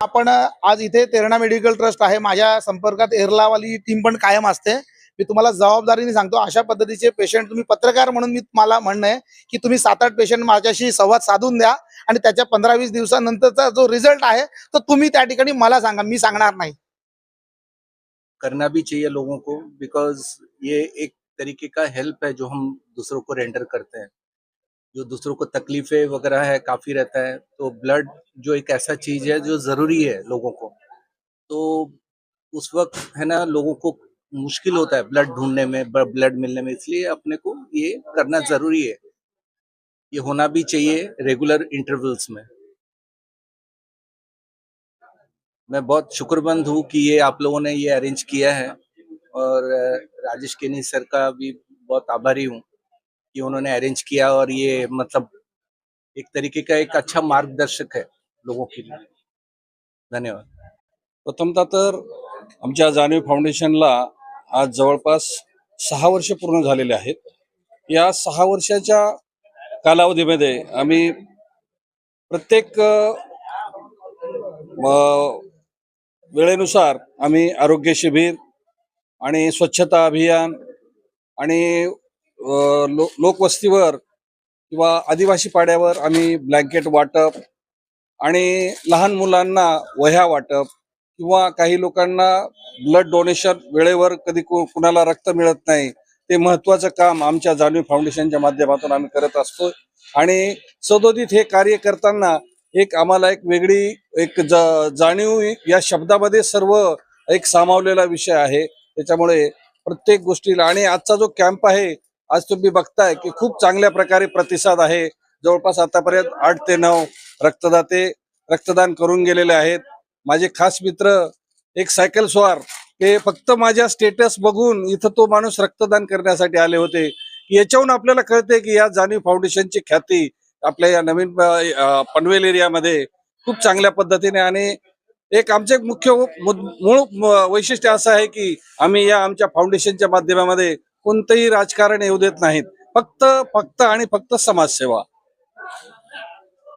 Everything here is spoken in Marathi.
आपण आज इथे तेरणा मेडिकल ट्रस्ट आहे. माझ्या संपर्कात एरलावाली टीम पण कायम असते. मी तुम्हाला जबाबदारीने सांगतो, अशा पद्धतीचे पेशंट तुम्ही पत्रकार म्हणून मी मला म्हणणं आहे की तुम्ही 7-8 पेशंट माझ्याशी संवाद साधून द्या आणि त्याच्या 15-20 दिवसानंतरचा जो रिझल्ट आहे तो तुम्ही त्या ठिकाणी मला सांगा, मी सांगणार नाही. करना भी चाहिए लोगों को, बिकॉज ये एक तरीके का हेल्प है जो हम दूसरों को रेंडर करते हैं। जो दूसरों को तकलीफें वगैरह है काफ़ी रहता है, तो ब्लड जो एक ऐसा चीज़ है जो ज़रूरी है लोगों को, तो उस वक्त है ना लोगों को मुश्किल होता है ब्लड ढूंढने में, ब्लड मिलने में, इसलिए अपने को ये करना ज़रूरी है। ये होना भी चाहिए रेगुलर इंटरवल्स में। मैं बहुत शुक्रमंद हूँ कि ये आप लोगों ने ये अरेंज किया है, और राजेश केनी सर का भी बहुत आभारी हूँ कि उन्होंने अरेंज किया, और ये मतलब एक तरीके का एक अच्छा मार्गदर्शक है लोगों के लिए। धन्यवाद। प्रथमतः तर आमच्या जाणीव फाउंडेशनला आज जवळपास 6 वर्ष पूर्ण झालेले आहेत. या 6 वर्षाच्या कालावधीमध्ये आम्ही प्रत्येक वेळेनुसार आम्ही आरोग्य शिबिर आणि स्वच्छता अभियान आणि लोकवस्तीवर किंवा आदिवासी पाड्यावर आम्ही ब्लँकेट वाटप आणि लहान मुलांना वह्या वाटप किंवा काही लोकांना ब्लड डोनेशन वेळेवर कधी कुणाला रक्त मिळत नाही, ते महत्त्वाचं काम आमच्या जाणीव फाउंडेशनच्या माध्यमातून आम्ही करत असतो. आणि सदोदित हे कार्य करताना एक आम्हाला एक वेगळी एक जाणीव या शब्दामध्ये सर्व एक सामावलेला विषय आहे. त्याच्यामुळे प्रत्येक गोष्टीला, आणि आजचा जो कॅम्प आहे आज तुम्ही बघताय की खूप चांगल्या प्रकारे प्रतिसाद आहे. जवळपास आतापर्यंत 8 ते 9 रक्तदाते रक्तदान करून गेलेले आहेत. माझे खास मित्र एक सायकल स्वार, ते फक्त माझ्या स्टेटस बघून इथं तो माणूस रक्तदान करण्यासाठी आले होते. याच्याहून आपल्याला कळते की या जाणीव फाउंडेशनची ख्याती आपल्या या नवीन पनवेल एरियामध्ये खूप चांगल्या पद्धतीने, आणि एक आमचे मुख्य मूळ वैशिष्ट्य असं आहे की आम्ही या आमच्या फाउंडेशनच्या माध्यमामध्ये कोणतंही राजकारण येऊ देत नाहीत. फक्त आणि फक्त समाजसेवा.